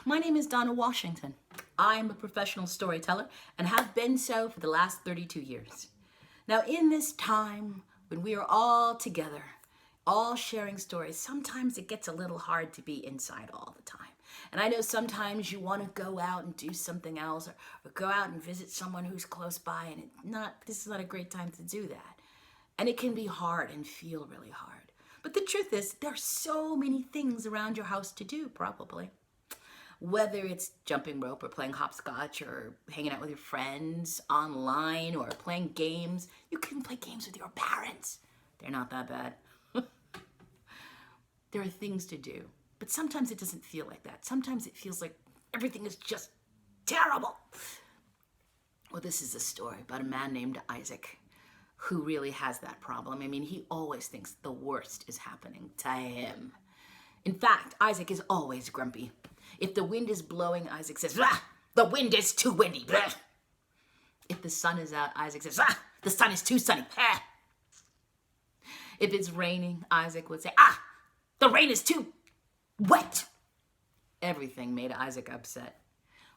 My name is Donna Washington. I am a professional storyteller and have been so for the last 32 years. Now, in this time when we are all together, all sharing stories, sometimes it gets a little hard to be inside all the time. And I know sometimes you want to go out and do something else or go out and visit someone who's close by, and this is not a great time to do that. And it can be hard and feel really hard. But the truth is, there are so many things around your house to do, probably. Whether it's jumping rope or playing hopscotch or hanging out with your friends online or playing games. You can play games with your parents. They're not that bad. There are things to do. But sometimes it doesn't feel like that. Sometimes it feels like everything is just terrible. Well, this is a story about a man named Isaac who really has that problem. I mean, he always thinks the worst is happening to him. In fact, Isaac is always grumpy. If the wind is blowing, Isaac says, "Rah, the wind is too windy." Blah. If the sun is out, Isaac says, "Ah, the sun is too sunny." Ah. If it's raining, Isaac would say, "Ah, the rain is too wet." Everything made Isaac upset.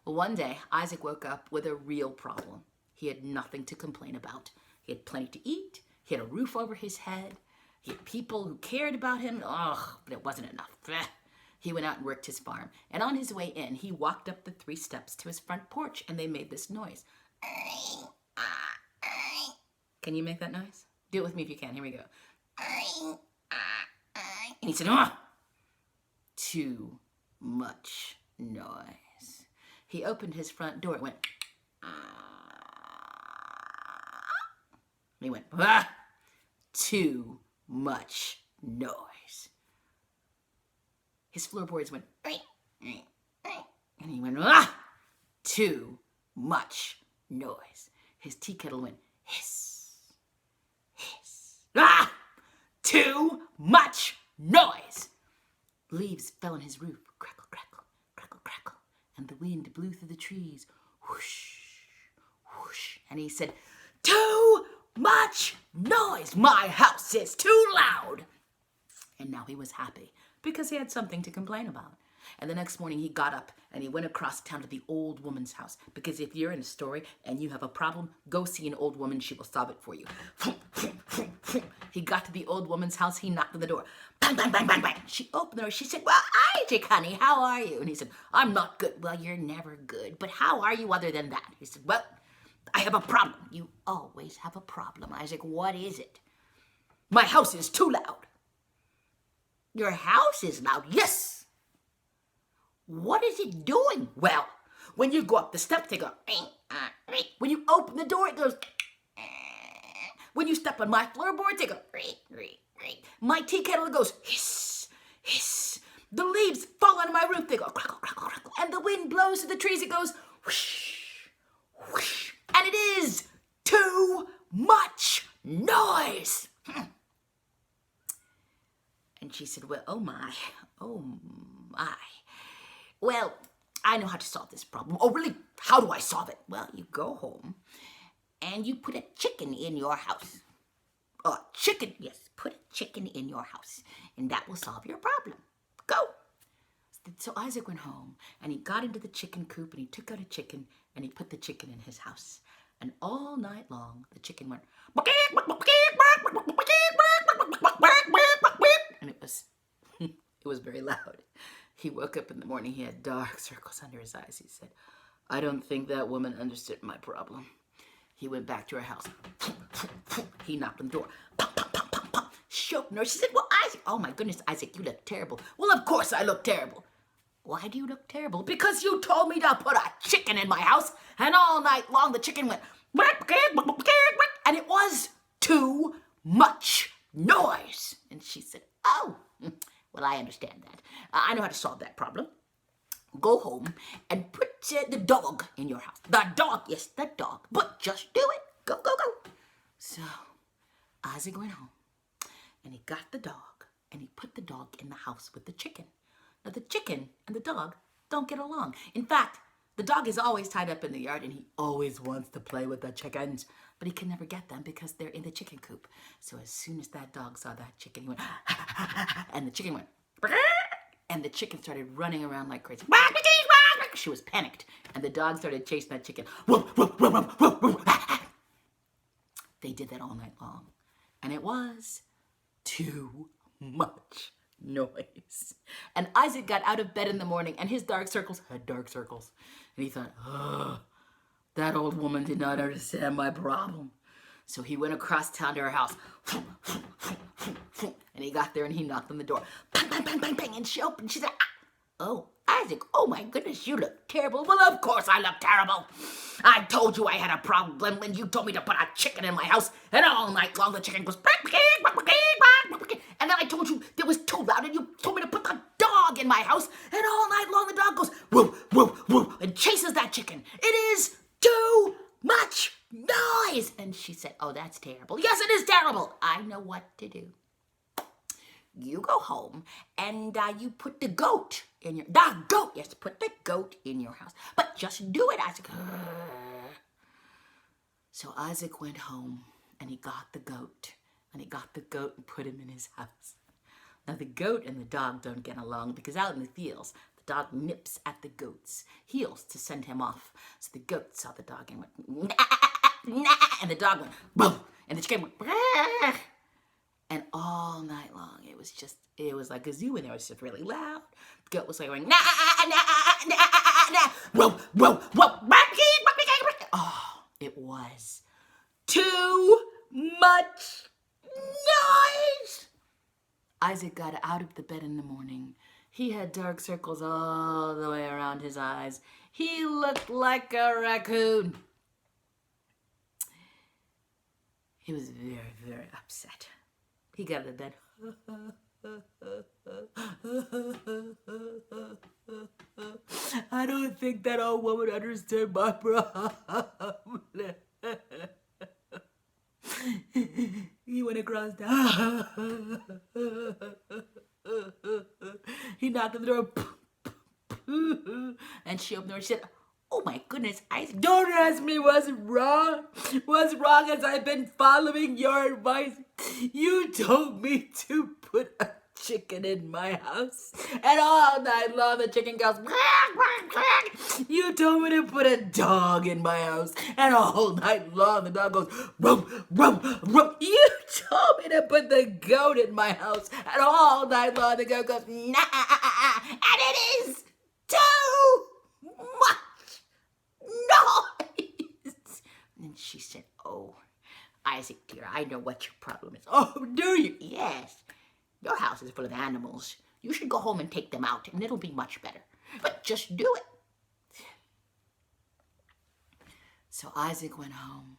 Well, one day, Isaac woke up with a real problem. He had nothing to complain about. He had plenty to eat. He had a roof over his head. He had people who cared about him. But it wasn't enough. He went out and worked his farm. And on his way in, he walked up the 3 steps to his front porch, and they made this noise. Can you make that noise? Do it with me if you can. Here we go. And he said, too much noise. He opened his front door. It went, and he went, too much noise. His floorboards went, and he went, too much noise. His tea kettle went, hiss, hiss, too much noise. Leaves fell on his roof, crackle, crackle, crackle, crackle, and the wind blew through the trees, whoosh, whoosh, and he said, too much noise. My house is too loud. And now he was happy because he had something to complain about. And the next morning he got up and he went across town to the old woman's house. Because if you're in a story and you have a problem, go see an old woman. She will solve it for you. He got to the old woman's house. He knocked on the door. Bang, bang, bang, bang, bang. She opened the door. She said, "Well, Isaac, honey, how are you?" And he said, "I'm not good." "Well, you're never good. But how are you other than that?" He said, "Well, I have a problem." "You always have a problem, Isaac. What is it?" "My house is too loud." "Your house is loud?" "Yes." "What is it doing?" "Well, when you go up the steps, they go, when you open the door, it goes, when you step on my floorboards, they go, my tea kettle goes, hiss, hiss. The leaves fall on my roof, they go, crackle, crackle, crackle. And the wind blows through the trees, it goes, whoosh, whoosh. And it is too much noise. And she said, "Well, oh my. Well, I know how to solve this problem." "Oh, really? How do I solve it?" "Well, you go home and you put a chicken in your house." "A chicken?" "Yes, put a chicken in your house and that will solve your problem. Go." So Isaac went home and he got into the chicken coop and he took out a chicken and he put the chicken in his house. And all night long, the chicken went, and it was very loud. He woke up in the morning, he had dark circles under his eyes. He said, "I don't think that woman understood my problem." He went back to her house. He knocked on the door. She opened her. She said, "Well, Isaac." "Oh my goodness, Isaac, you look terrible." "Well, of course I look terrible." "Why do you look terrible?" "Because you told me to put a chicken in my house, and all night long the chicken went, and it was too much noise." And she said, "Oh, well, I understand that. I know how to solve that problem. Go home and put the dog in your house." "The dog?" "Yes, the dog. But just do it. Go, go, go." So Isaac went home and he got the dog and he put the dog in the house with the chicken. Now the chicken and the dog don't get along. In fact, the dog is always tied up in the yard and he always wants to play with the chickens, but he can never get them because they're in the chicken coop. So as soon as that dog saw that chicken, he went, and the chicken went, and the chicken started running around like crazy. she was panicked, and the dog started chasing that chicken. Woof, woof, woof, woof, woof, woof. They did that all night long, and it was too much noise. And Isaac got out of bed in the morning, and his dark circles had dark circles. And he thought, oh, that old woman did not understand my problem. So he went across town to her house. And he got there and he knocked on the door. Bang, bang, bang, bang, bang. And she opened. She said, oh, Isaac, oh my goodness, you look terrible. Well, of course I look terrible. I told you I had a problem when you told me to put a chicken in my house. And all night long the chicken goes, and then I told you it was too loud and you told me to put the dog in my house. And all night long the dog goes, woof, woof, woof, and chases that chicken. It is too much noise. And she said, oh, that's terrible. Yes, it is terrible. I know what to do. You go home and you put the goat in your, yes, put the goat in your house. But just do it, Isaac. So Isaac went home and he got the goat. And he got the goat and put him in his house. Now the goat and the dog don't get along because out in the fields, the dog nips at the goat's heels to send him off. So the goat saw the dog and went, nah, nah, and the dog went, boom, and the chicken went, bah. And all night long, it was like a zoo, and it was just really loud. The goat was like going, nah, nah, nah, nah, whoa, whoa, whoa, oh, it was too much noise. Isaac got out of the bed in the morning. He had dark circles all the way around his eyes. He looked like a raccoon. He was very, very upset. He got out of bed. I don't think that old woman understood my problem. He went across town. He knocked on the door. And she opened the door. She said, oh my goodness, Isaac, don't ask me what's wrong. What's wrong is I've been following your advice. You told me to put a chicken in my house. And all night long the chicken goes, quack, quack, quack. You told me to put a dog in my house. And all night long the dog goes, rump, rump, rump. You told me to put the goat in my house. And all night long the goat goes, nah, and it is too much noise. And she said, oh, Isaac, dear, I know what your problem is. Oh, do you? Yes. Your house is full of animals. You should go home and take them out, and it'll be much better. But just do it. So Isaac went home,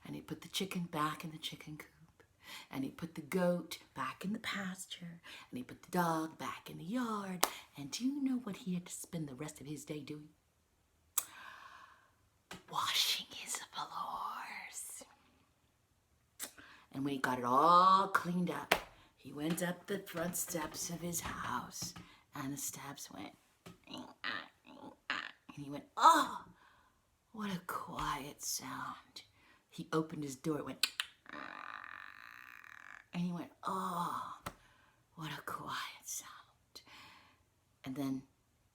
and he put the chicken back in the chicken coop, and he put the goat back in the pasture, and he put the dog back in the yard. And do you know what he had to spend the rest of his day doing? Washing his floors. And when he got it all cleaned up, he went up the front steps of his house, and the steps went, and he went, oh, what a quiet sound. He opened his door, it went, and he went, oh, what a quiet sound. And then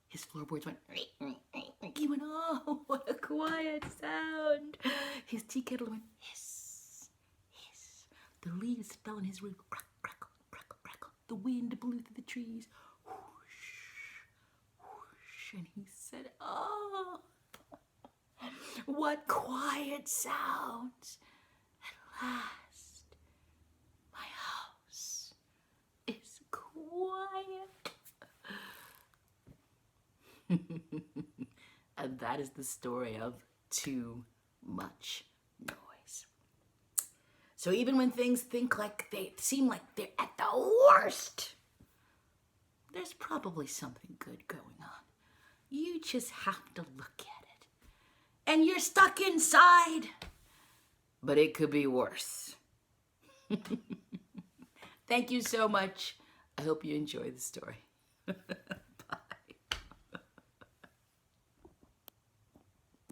his floorboards went, he went, oh, what a quiet sound. His tea kettle went, hiss, hiss. The leaves fell in his roof, crack, crackle, crackle, crackle. The wind blew through the trees, whoosh, whoosh. And he said, oh, what quiet sounds. At last, my house is quiet. And that is the story of too much noise. So even when things seem like they're at the worst, there's probably something good going on. You just have to look at it. And you're stuck inside. But it could be worse. Thank you so much. I hope you enjoy the story.